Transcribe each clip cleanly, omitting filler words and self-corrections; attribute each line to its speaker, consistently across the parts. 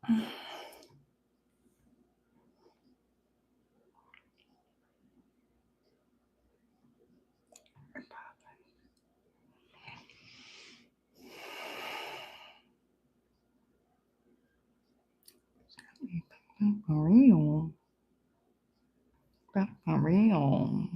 Speaker 1: For real. That's for real.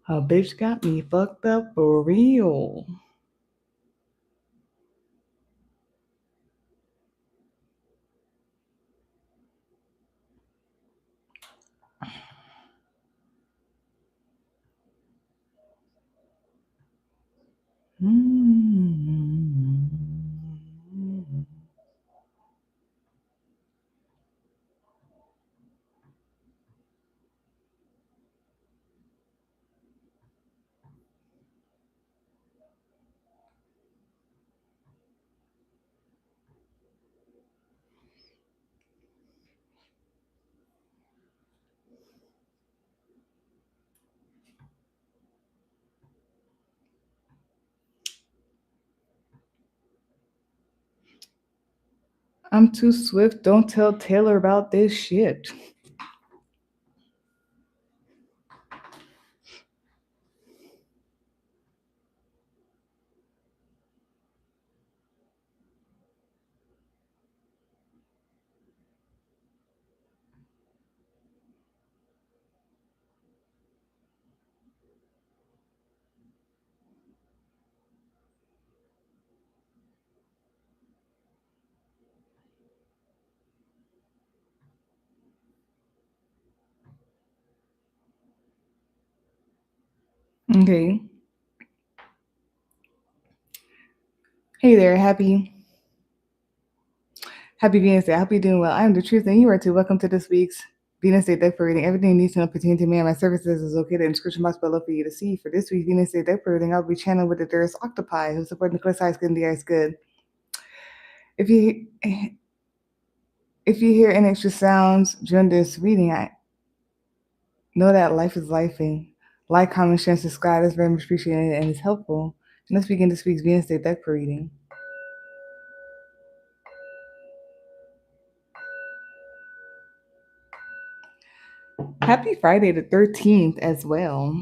Speaker 1: A bitch got me fucked up for real. I'm too swift. Don't tell Taylor about this shit. Okay. Hey there, Happy Venus Day. I hope you're doing well. I am the truth, and you are too. Welcome to this week's Venus Day deck reading. Everything you need to know pertaining to me and my services is located in the description box below for you to see. For this week's Venus Day deck reading, I'll be channeling with the Durst Octopi, who support the clear side skin, the ice good. If you hear any extra sounds during this reading, I know that life is lifing. Like, comment, share, and subscribe. That's very much appreciated and is helpful. And let's begin this week's Venus Day deck reading. Happy Friday the 13th as well.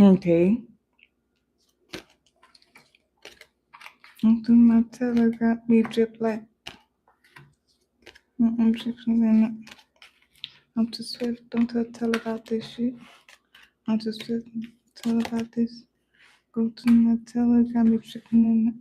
Speaker 1: Okay. I'm doing my telegram, me drip like. I'm too swift. Don't tell about this shit. I'm too swift. Tell about this. Go to my telegram, me chicken in it.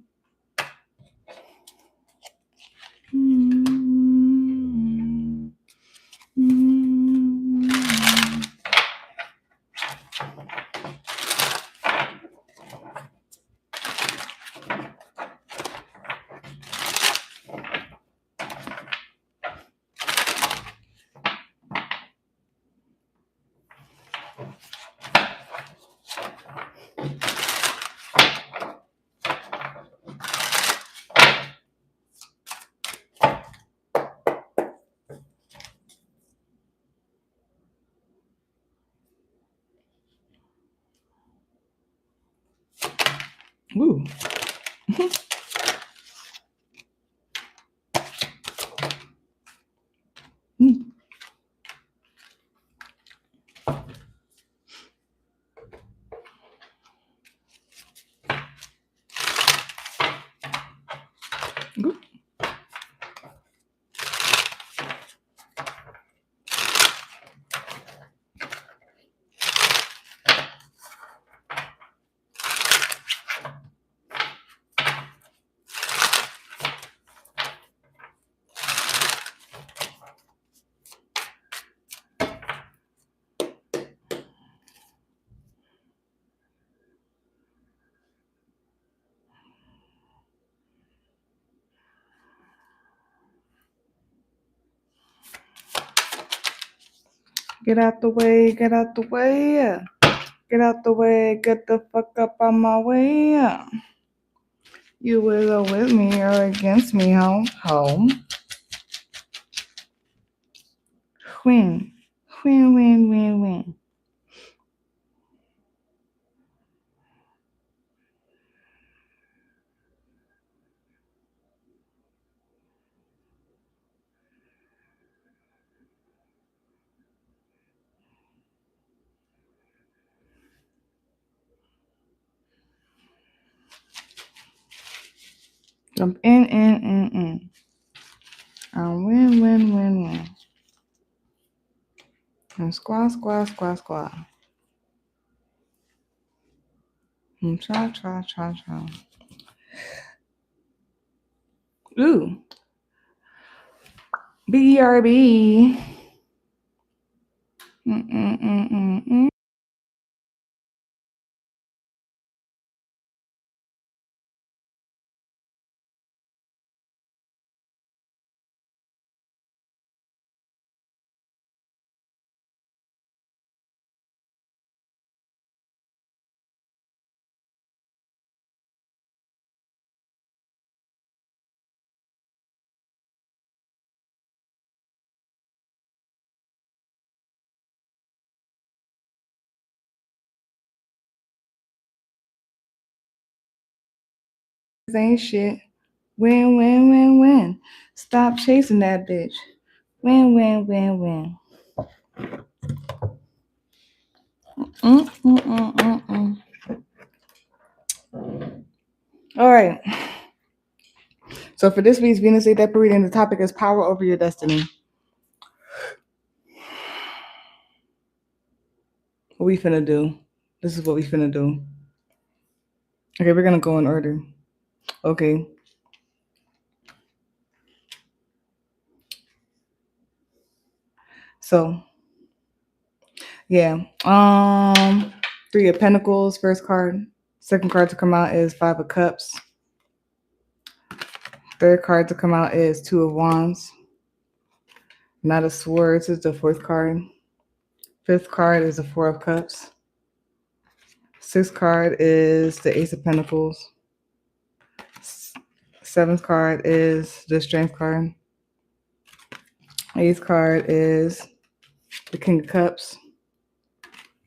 Speaker 1: Ooh. Mm. Ooh. Get out the way, get out the way. Get out the way, get the fuck up on my way. You will with me or against me, home. Win. Win, win, win, win. Jump in. Win, win, win, win. And squaw. And cha. Ooh. BRB. Mm. This ain't shit. Win, win, win, win. Stop chasing that bitch. Win, win, win, win. All right. So for this week's Venus Day Deck reading, the topic is power over your destiny. What we finna do? This is what we finna do. Okay, we're gonna go in order. Okay. So, yeah. 3 of Pentacles, first card. Second card to come out is 5 of Cups. Third card to come out is 2 of Wands. Knight of Swords is the fourth card. Fifth card is the 4 of Cups. Sixth card is the Ace of Pentacles. Seventh card is the Strength card. Eighth card is the King of Cups.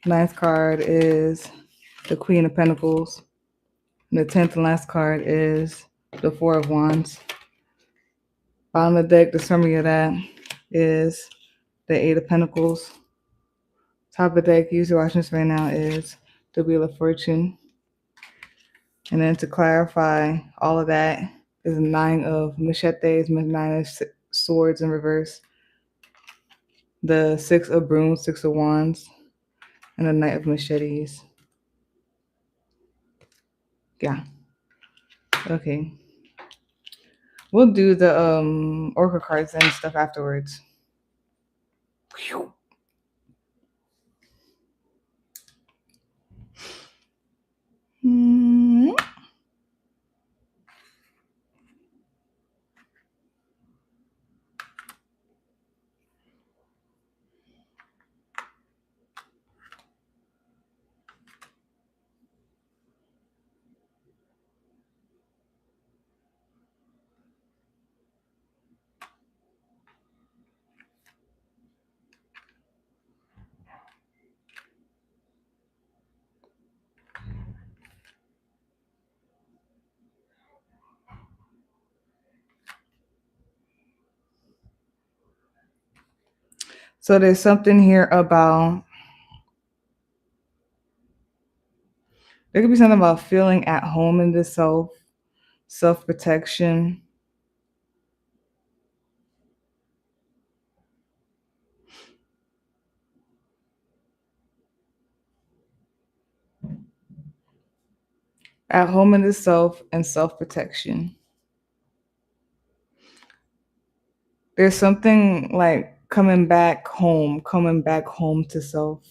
Speaker 1: Ninth card is the Queen of Pentacles. And the 10th and last card is the 4 of Wands. Bottom of the deck, the summary of that is the 8 of Pentacles. Top of the deck, usually watching this right now, is the Wheel of Fortune. And then to clarify all of that is the 9 of Machetes, 9 of Swords in reverse, the 6 of Brooms, 6 of Wands, and the Knight of Machetes. Yeah. Okay. We'll do the Oracle cards and stuff afterwards. Whew. So there's something here about, there could be something about feeling at home in the self protection. At home in the self and self protection. There's something like coming back home to self,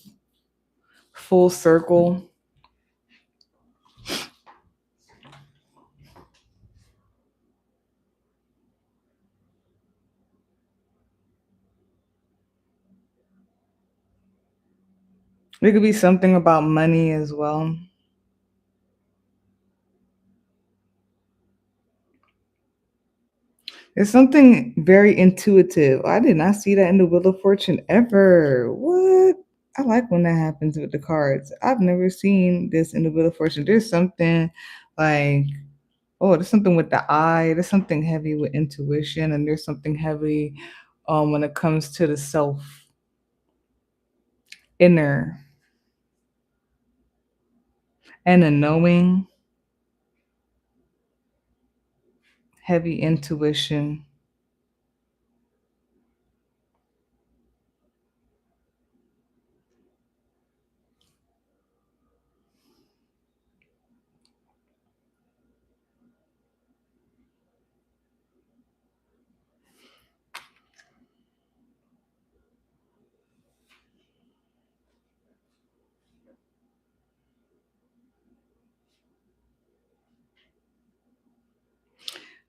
Speaker 1: full circle. It could be something about money as well. It's something very intuitive. I did not see that in the Wheel of Fortune ever. What? I like when that happens with the cards. I've never seen this in the Wheel of Fortune. There's something like, oh, there's something with the eye. There's something heavy with intuition, and there's something heavy when it comes to the self, inner, and the knowing, heavy intuition.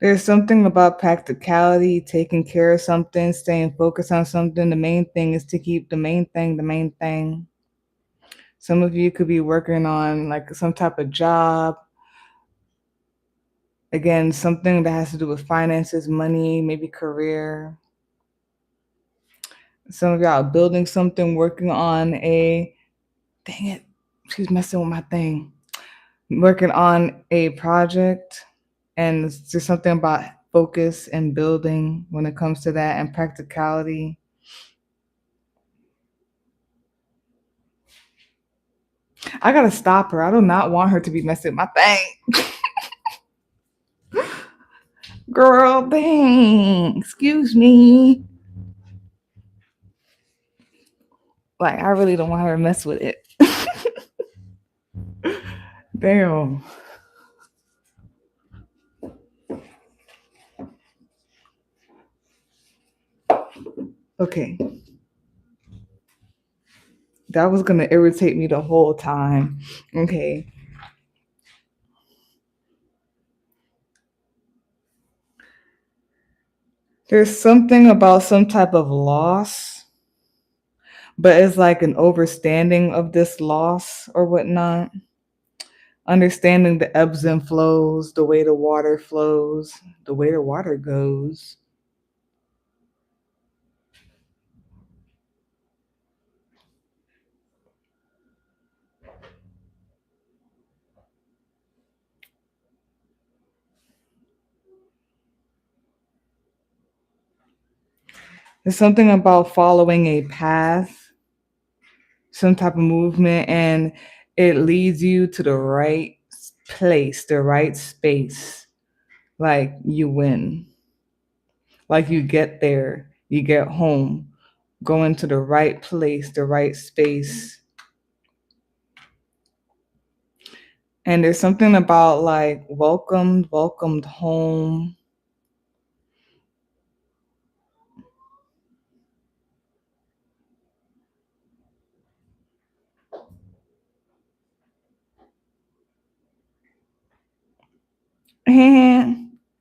Speaker 1: There's something about practicality, taking care of something, staying focused on something. The main thing is to keep the main thing the main thing. Some of you could be working on like some type of job. Again, something that has to do with finances, money, maybe career. Some of y'all are building something, working on a, dang it, she's messing with my thing. Working on a project, and it's just something about focus and building when it comes to that and practicality. I gotta stop her. I do not want her to be messing with my thing. Girl, dang. Excuse me. Like, I really don't want her to mess with it. Damn. Okay. That was gonna irritate me the whole time. Okay. There's something about some type of loss, but it's like an overstanding of this loss or whatnot. Understanding the ebbs and flows, the way the water flows, the way the water goes. There's something about following a path, some type of movement, and it leads you to the right place, the right space. Like you win. Like you get there, you get home, go into the right place, the right space. And there's something about like welcomed home.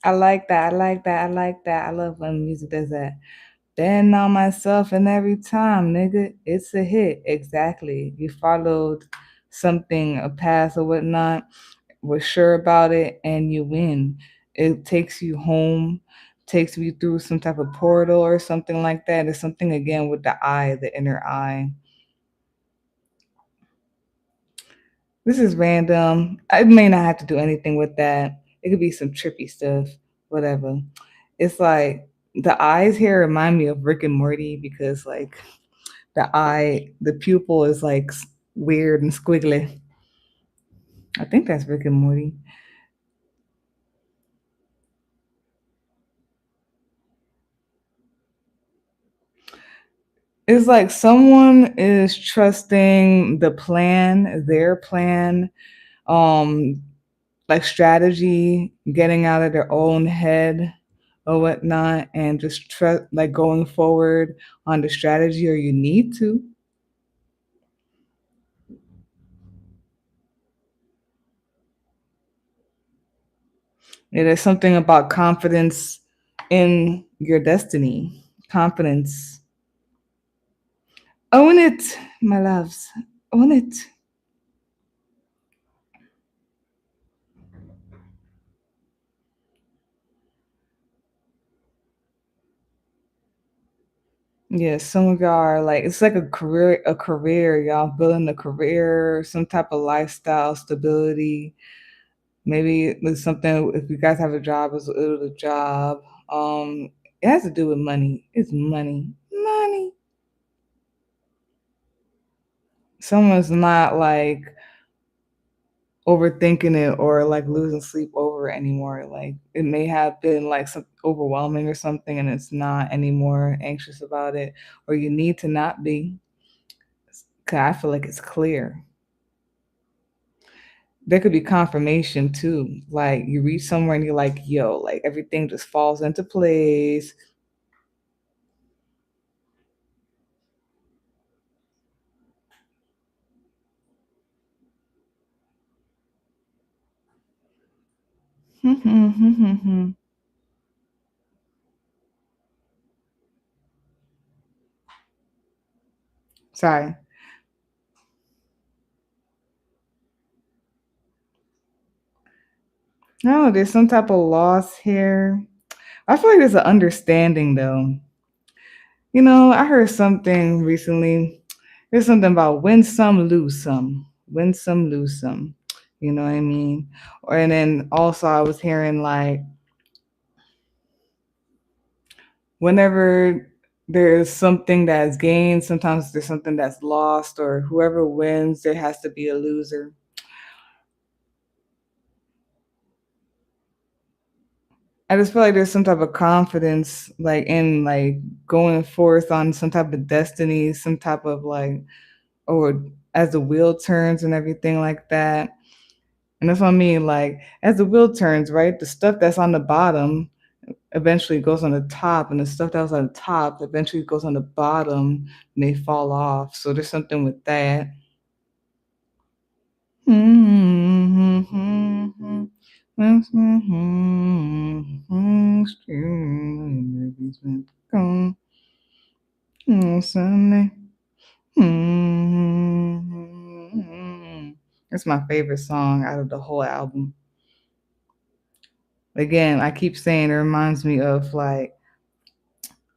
Speaker 1: I like that. I like that. I like that. I love when music does that. Betting on myself and every time, nigga, it's a hit. Exactly. You followed something, a path or whatnot, was sure about it, and you win. It takes you home, takes you through some type of portal or something like that. It's something again with the eye, the inner eye. This is random. I may not have to do anything with that. It could be some trippy stuff, whatever. It's like the eyes here remind me of Rick and Morty because like The pupil is like weird and squiggly. I think that's Rick and Morty. It's like someone is trusting the plan, their plan, um, like strategy, getting out of their own head or whatnot, and just trust, like going forward on the strategy, or you need to. It is something about confidence in your destiny. Confidence. Own it, my loves. Own it. Yeah, some of y'all are like it's like a career, y'all building a career, some type of lifestyle stability. Maybe it's something if you guys have a job, it's a job. It has to do with money. It's money. Money. Someone's not like overthinking it or like losing sleep over it anymore. Like it may have been like some overwhelming or something and it's not anymore anxious about it, or you need to not be. 'Cause I feel like it's clear. There could be confirmation too. Like you reach somewhere and you're like, yo, like everything just falls into place. Sorry. No, there's some type of loss here. I feel like there's an understanding though. I heard something recently. There's something about win some, lose some. Win some, lose some. You know what I mean? And then also I was hearing like whenever there's something that's gained, sometimes there's something that's lost, or whoever wins, there has to be a loser. I just feel like there's some type of confidence, like in like going forth on some type of destiny, some type of like, or as the wheel turns and everything like that. And that's what I mean. Like as the wheel turns, right, the stuff that's on the bottom eventually goes on the top, and the stuff that was on the top eventually goes on the bottom, and they fall off. So there's something with that. Sunday. It's my favorite song out of the whole album. Again, I keep saying it reminds me of like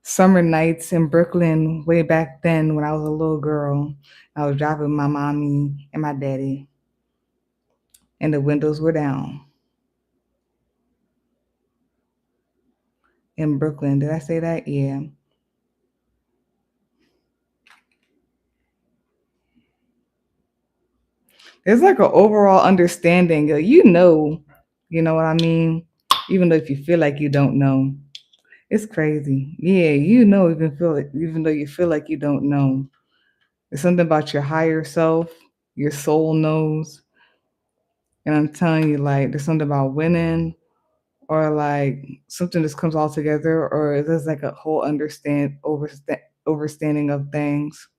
Speaker 1: summer nights in Brooklyn way back then when I was a little girl. I was driving with my mommy and my daddy, and the windows were down in Brooklyn. Did I say that? Yeah. There's like an overall understanding. You know what I mean? Even though if you feel like you don't know. It's crazy. Yeah, even though you feel like you don't know. It's something about your higher self, your soul knows. And I'm telling you, like, there's something about winning or like something just comes all together, or there's like a whole overstanding of things.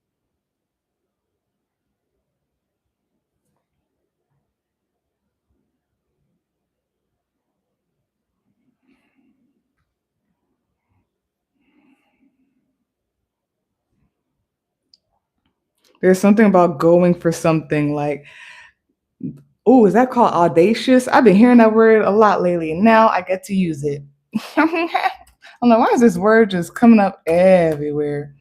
Speaker 1: There's something about going for something like, oh, is that called audacious? I've been hearing that word a lot lately, and now I get to use it. I'm like, why is this word just coming up everywhere?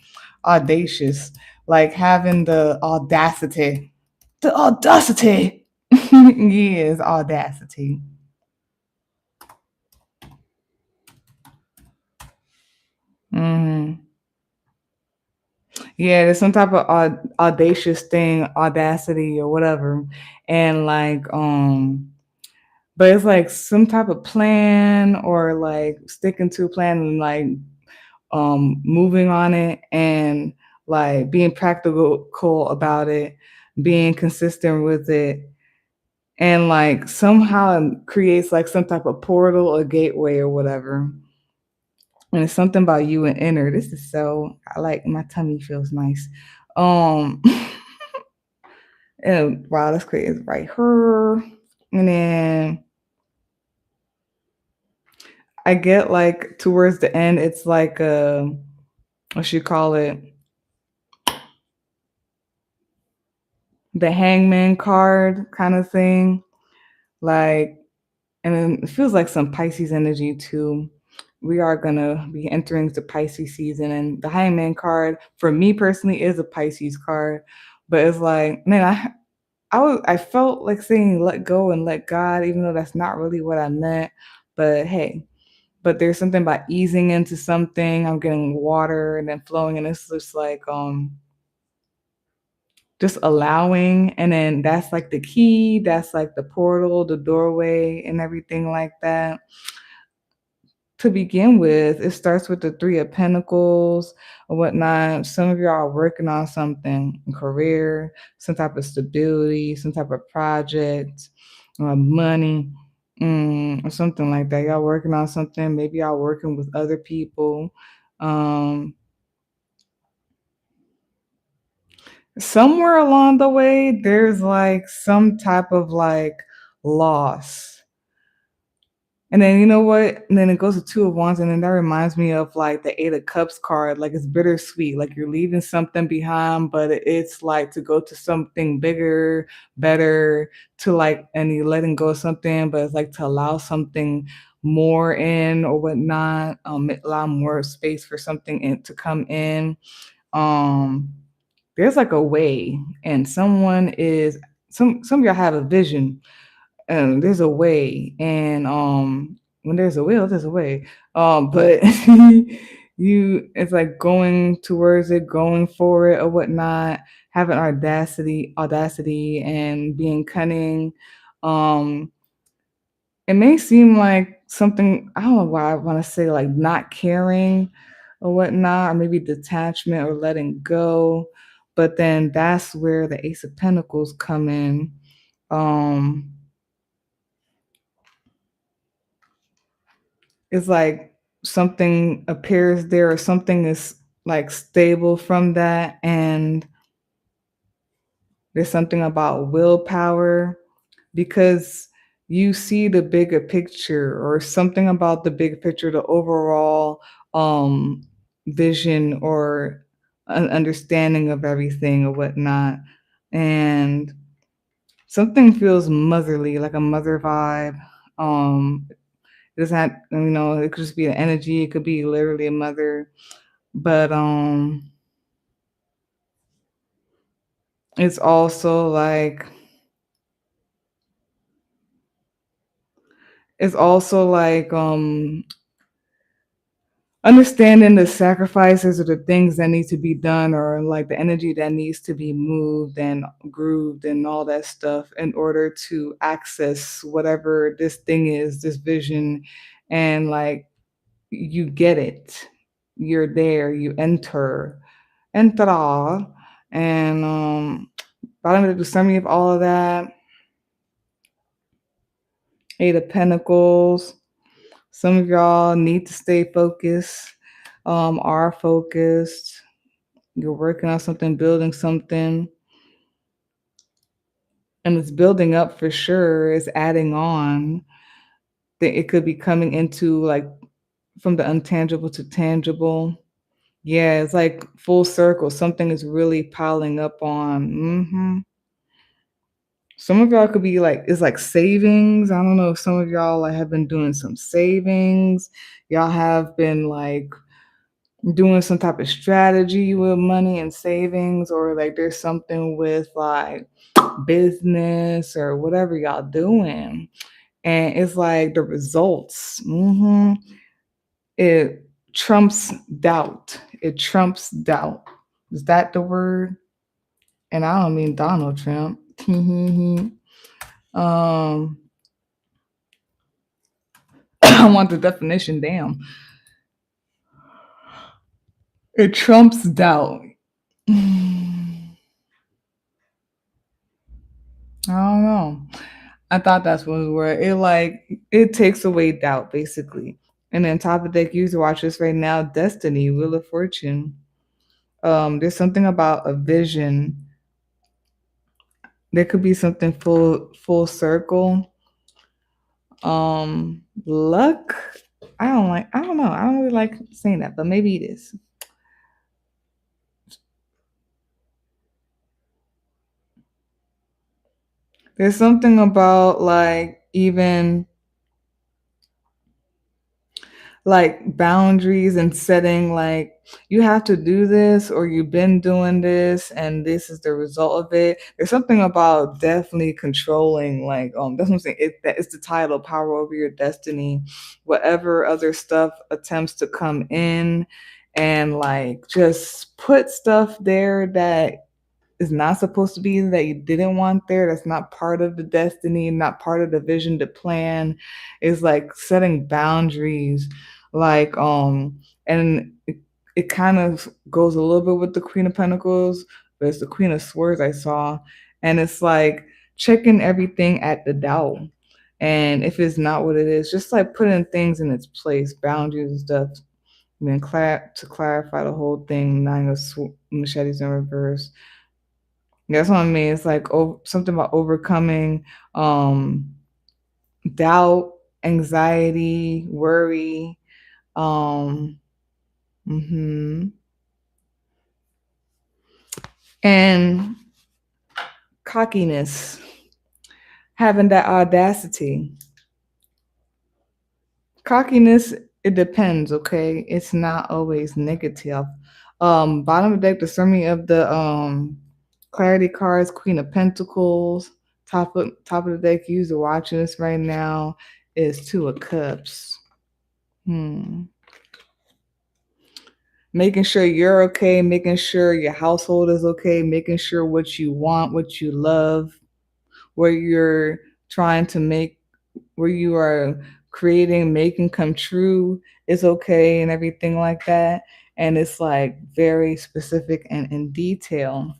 Speaker 1: Audacious, like having the audacity. The audacity. Yes, audacity. Hmm. Yeah, there's some type of audacious thing, audacity or whatever. And like but it's like some type of plan or like sticking to a plan and like moving on it and like being practical about it, being consistent with it, and like somehow it creates like some type of portal or gateway or whatever. And it's something about you and inner. This is so I like my tummy feels nice. Um and wow, that's crazy. It's right here. And then I get like towards the end, it's like what you call it, the hangman card kind of thing. Like, and then it feels like some Pisces energy too. We are gonna be entering the Pisces season, and the hangman card for me personally is a Pisces card. But it's like, man, I felt like saying let go and let God, even though that's not really what I meant. But hey, but there's something about easing into something. I'm getting water and then flowing, and it's just like just allowing, and then that's like the key, that's like the portal, the doorway, and everything like that. To begin with, it starts with the Three of Pentacles or whatnot. Some of y'all are working on something, career, some type of stability, some type of project, money, or something like that. Y'all working on something. Maybe y'all working with other people. Um, Somewhere along the way, there's like some type of like loss. And then you know what? And then it goes to Two of Wands, and then that reminds me of like the Eight of Cups card. Like it's bittersweet. Like you're leaving something behind, but it's like to go to something bigger, better, to like, and you're letting go of something, but it's like to allow something more in or whatnot. Allow more space for something to come in. Um, there's like a way, and someone is some of y'all have a vision, and there's a way, and when there's a will there's a way, but you it's like going towards it, going for it or whatnot, having audacity and being cunning. um it may seem like something, I don't know why I want to say like not caring or whatnot, or maybe detachment or letting go. But then that's where the Ace of Pentacles come in. Um, it's like something appears there or something is like stable from that. And there's something about willpower because you see the bigger picture or something about the big picture, the overall um, vision or an understanding of everything or whatnot. And something feels motherly, like a mother vibe. It doesn't have, it could just be an energy. It could be literally a mother, but it's also like it's also like understanding the sacrifices or the things that need to be done or like the energy that needs to be moved and grooved and all that stuff in order to access whatever this thing is, this vision. And like you get it, you're there, you enter, and bottom of the summary of all of that, Eight of Pentacles. Some of y'all need to stay focused, are focused. You're working on something, building something, and it's building up for sure. It's adding on. It could be coming into like from the untangible to tangible. Yeah, it's like full circle. Something is really piling up on. Some of y'all could be like, it's like savings. I don't know if some of y'all like have been doing some savings. Y'all have been like doing some type of strategy with money and savings, or like there's something with like business or whatever y'all doing. And it's like the results. It trumps doubt. It trumps doubt. Is that the word? And I don't mean Donald Trump. um, I want the definition. Damn, it trumps doubt. I don't know. I thought that's what it was word. It takes away doubt basically. And then top of the deck user watch this right now. Destiny, Wheel of Fortune. There's something about a vision. There could be something full circle. Luck. I don't know. I don't really like saying that, but maybe it is. There's something about like even like boundaries and setting like you have to do this or you've been doing this and this is the result of it. There's something about definitely controlling like that's what I'm saying. That is the title, power over your destiny. Whatever other stuff attempts to come in and like just put stuff there that is not supposed to be, that you didn't want there, that's not part of the destiny, not part of the vision, the plan, is like setting boundaries. Like and it kind of goes a little bit with the Queen of Pentacles, but it's the Queen of Swords I saw. And it's like checking everything at the Tao. And if it's not what it is, just like putting things in its place, boundaries and stuff. And then to clarify the whole thing, nine of machetes in reverse. That's what I mean. It's like something about overcoming um, doubt, anxiety, worry, um, mhm, and cockiness, having that audacity. Cockiness, it depends, okay? It's not always negative. Bottom of the deck, the summary of the clarity cards, Queen of Pentacles, top of the deck, user watching this right now is Two of Cups. Making sure you're okay, making sure your household is okay, making sure what you want, what you love, where you're trying to make, where you are creating, making come true is okay and everything like that. And it's like very specific and in detail.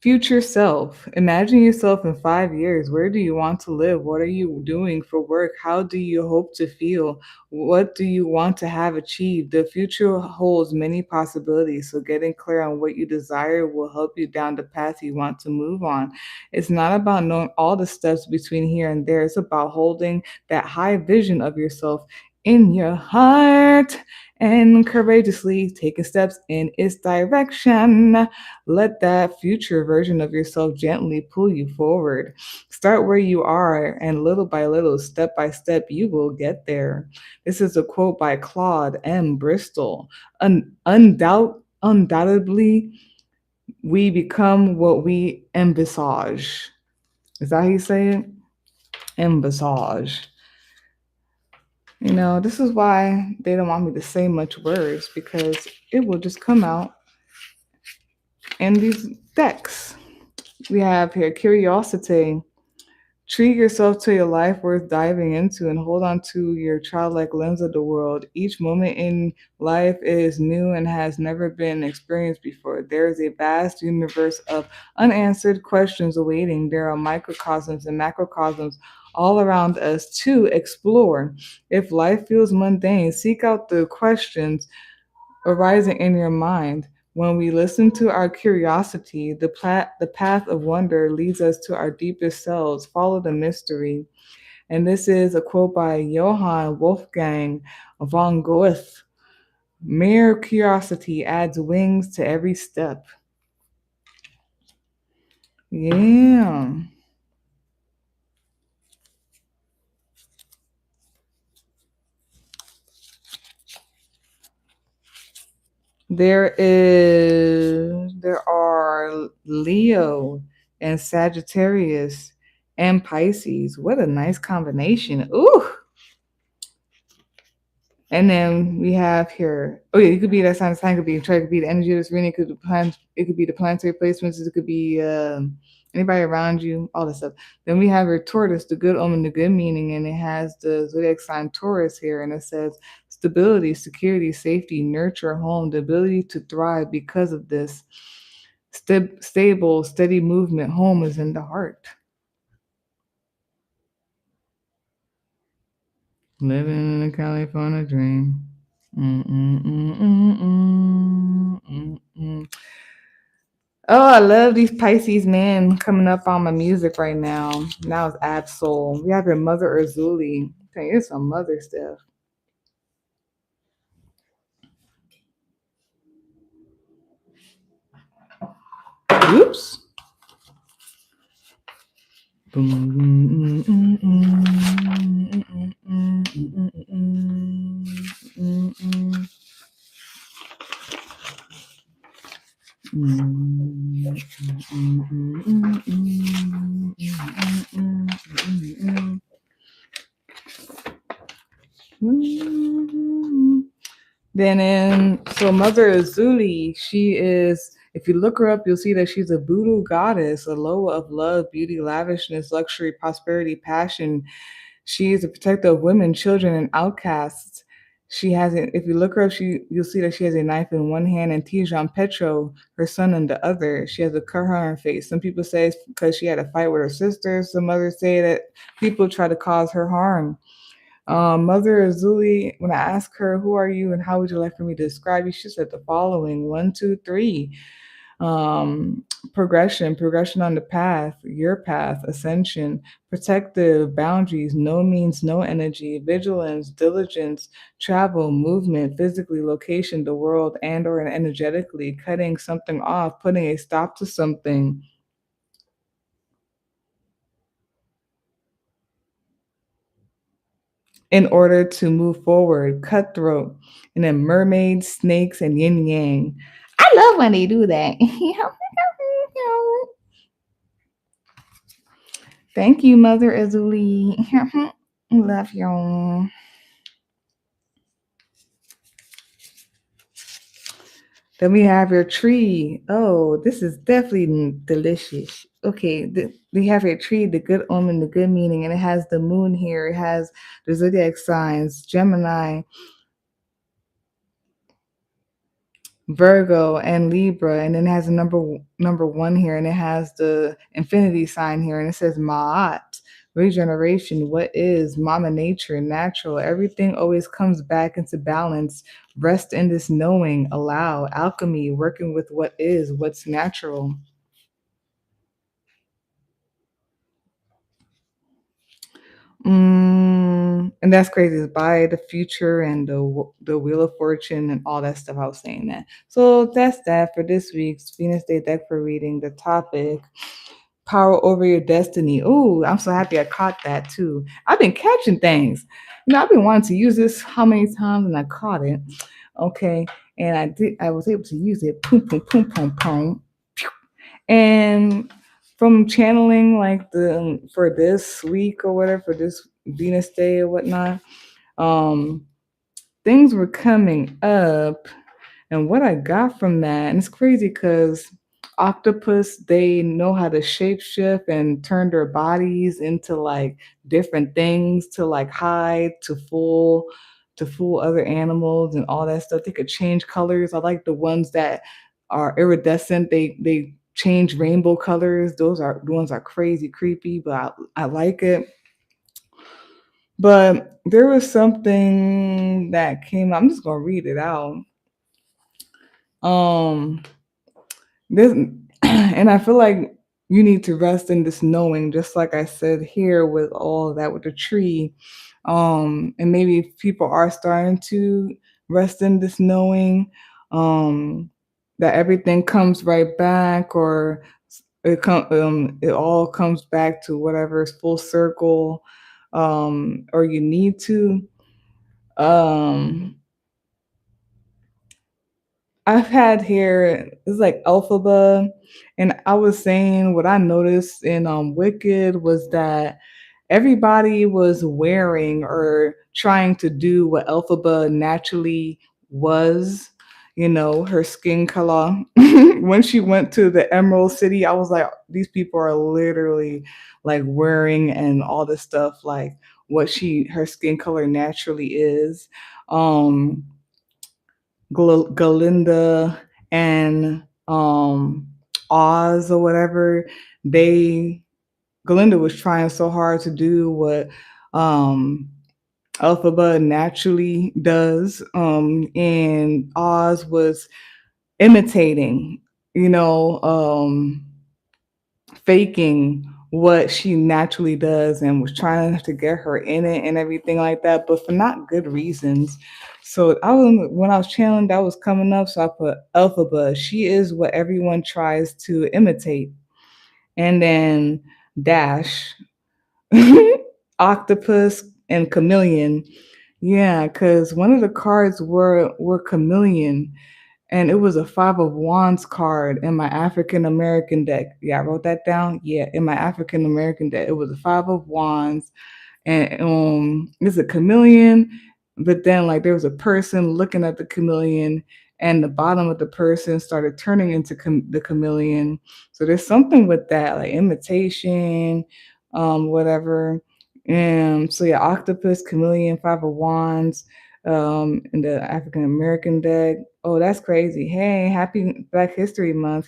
Speaker 1: Future self. Imagine yourself in 5 years. Where do you want to live? What are you doing for work? How do you hope to feel? What do you want to have achieved? The future holds many possibilities, so getting clear on what you desire will help you down the path you want to move on. It's not about knowing all the steps between here and there, it's about holding that high vision of yourself in your heart and courageously taking steps in its direction. Let that future version of yourself gently pull you forward. Start where you are, and little by little, step by step, you will get there. This is a quote by Claude M. Bristol. Undoubtedly, we become what we envisage. Is that how you say it? Envisage. You know, this is why they don't want me to say much words because it will just come out in these decks. We have here curiosity. Treat yourself to your life worth diving into and hold on to your childlike lens of the world. Each moment in life is new and has never been experienced before. There is a vast universe of unanswered questions awaiting. There are microcosms and macrocosms all around us to explore. If life feels mundane, seek out the questions arising in your mind. When we listen to our curiosity, the path of wonder leads us to our deepest selves. Follow the mystery. And this is a quote by Johann Wolfgang von Goethe. Mere curiosity adds wings to every step. Yeah. There are Leo and Sagittarius and Pisces. What a nice combination. Ooh. And then we have here, oh yeah, it could be that sign could be try, it could be the energy of this reading, it could be it could be the planetary placements, it could be anybody around you, all this stuff. Then we have your tortoise, the good omen, the good meaning, and it has the zodiac sign Taurus here, and it says stability, security, safety, nurture, home, the ability to thrive because of this. Stable, steady movement, home is in the heart. Living in a California dream. Mm-mm-mm-mm-mm-mm-mm. Oh, I love these Pisces men coming up on my music right now. Now it's Absol. We have your mother Urzuli. Okay, here's some mother stuff. Oops. Then so Mother Azuli, she is, if you look her up, you'll see that she's a voodoo goddess, a Loa of love, beauty, lavishness, luxury, prosperity, passion. She is a protector of women, children, and outcasts. She has, if you look her up, you'll see that she has a knife in one hand and Tijan Petro, her son, in the other. She has a cut on her face. Some people say it's because she had a fight with her sister. Some others say that people try to cause her harm. Mother Azuli, when I asked her, "Who are you and how would you like for me to describe you?" she said the following: one, two, three. Um, progression on the path, your path, ascension, protective boundaries, no means no energy, vigilance, diligence, travel, movement, physically, location, the world, and or energetically, cutting something off, putting a stop to something in order to move forward, cutthroat, and then mermaids, snakes, and yin yang. I love when they do that. Thank you, Mother Azuli. Love you. Then we have your tree. Oh, this is definitely delicious. Okay, we have your tree, the good omen, the good meaning, and it has the moon here. It has the zodiac signs, Gemini, Virgo, and Libra, and then it has a number one here, and it has the infinity sign here, and it says Ma'at, regeneration. What is Mama Nature, natural? Everything always comes back into balance. Rest in this knowing. Allow alchemy, working with what is, what's natural. And that's crazy. It's by the future and the wheel of fortune and all that stuff. I was saying that. So that's that for this week's Venus Day deck for reading. The topic: power over your destiny. Ooh, I'm so happy I caught that too. I've been catching things. I've been wanting to use this how many times, and I caught it. Okay, and I did. I was able to use it. Boom, boom, boom, boom, boom. And from channeling like the for this week or whatever, for this Venus day or whatnot, um, things were coming up, and what I got from that, and it's crazy because octopus, they know how to shapeshift and turn their bodies into like different things to like hide, to fool other animals and all that stuff. They could change colors. I like the ones that are iridescent. They change rainbow colors. Those are the ones are crazy creepy, but I like it. But there was something that came. I'm just gonna read it out. Um, this, and I feel like you need to rest in this knowing, just like I said here with all that with the tree. And maybe people are starting to rest in this knowing, um, that everything comes right back, or it all comes back to whatever is full circle, or you need to. Um, I've had here, it's like Alphaba, and I was saying what I noticed in Wicked was that everybody was wearing or trying to do what Elphaba naturally was, her skin color. When she went to the Emerald City, I was like, these people are literally like wearing and all this stuff like what her skin color naturally is. Um Galinda and Oz or whatever, they Galinda was trying so hard to do what um Elphaba naturally does, and Oz was imitating, you know, faking what she naturally does and was trying to get her in it and everything like that, but for not good reasons. So when I was channeling, that was coming up, so I put Elphaba. She is what everyone tries to imitate. And then Dash, Octopus, and Chameleon. Yeah, because one of the cards were Chameleon, and it was a Five of Wands card in my African American deck. Yeah, I wrote that down. Yeah, in my African American deck, it was a Five of Wands, and it's a chameleon, but then like there was a person looking at the chameleon, and the bottom of the person started turning into the chameleon. So there's something with that, like imitation, whatever. And so yeah, octopus, chameleon, Five of Wands, in the African American deck. Oh, that's crazy. Hey, happy Black History Month.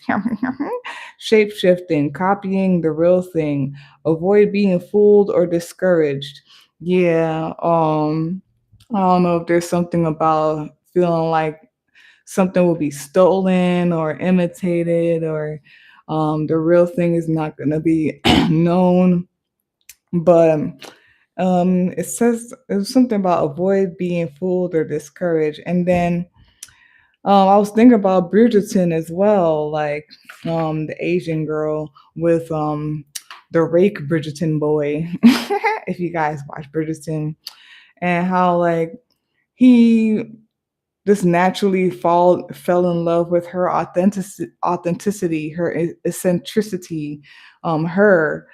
Speaker 1: Shape shifting, copying the real thing, avoid being fooled or discouraged. Yeah, I don't know if there's something about feeling like something will be stolen or imitated, or the real thing is not going to be known. But it says it was something about avoid being fooled or discouraged. And then I was thinking about Bridgerton as well, like the Asian girl with the rake Bridgerton boy. If you guys watch Bridgerton, and how like he just naturally fell in love with her authenticity, her eccentricity, her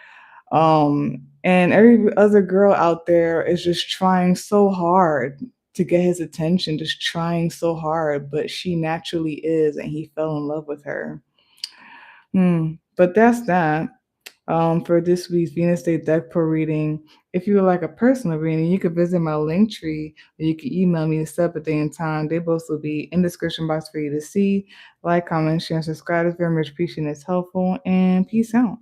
Speaker 1: and every other girl out there is just trying so hard to get his attention, just trying so hard, but she naturally is, and he fell in love with her. But that's that. For this week's Venus Day deck pro reading. If you would like a personal reading, you could visit my link tree, or you can email me to set up a day and time. They both will be in the description box for you to see. Like, comment, share, and subscribe. It's very much appreciated. It's helpful. And peace out.